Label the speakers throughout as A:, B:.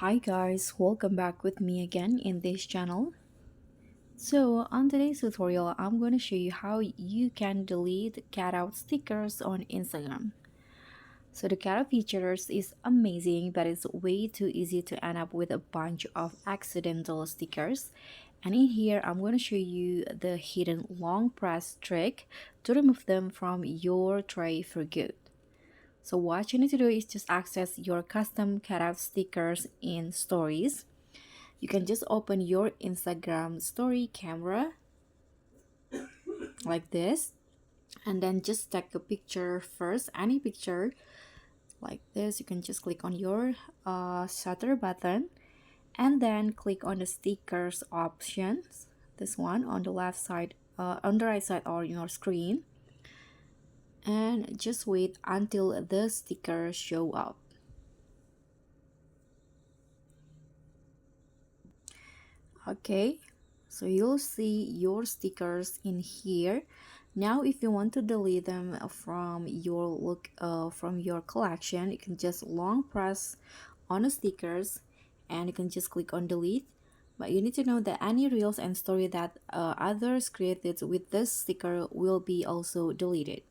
A: Hi guys, welcome back with me again in this channel. So on today's tutorial, I'm going to show you how you can delete cutout stickers on Instagram. So the cutout features is amazing, but it's way too easy to end up with a bunch of accidental stickers. And in here, I'm going to show you the hidden long press trick to remove them from your tray for good. So what you need to do is just access your custom cutout stickers in stories. You can just open your Instagram story camera like this, and then just take a picture first, any picture like this. You can just click on your shutter button and then click on the stickers options, this one on the left side, on the right side or your screen, and just wait until the stickers show up. Okay, so you'll see your stickers in here. Now if you want to delete them from your collection, you can just long press on the stickers and you can just click on delete. But you need to know that any reels and story that others created with this sticker will be also deleted.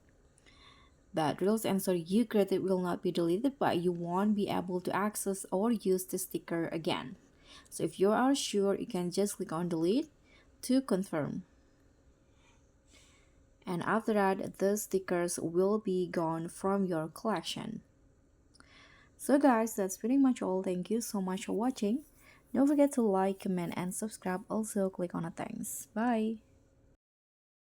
A: But reels and story you created will not be deleted, but you won't be able to access or use the sticker again. So if you are sure, you can just click on delete to confirm. And after that, the stickers will be gone from your collection. So guys, that's pretty much all. Thank you so much for watching. Don't forget to like, comment, and subscribe. Also click on the thanks. Bye.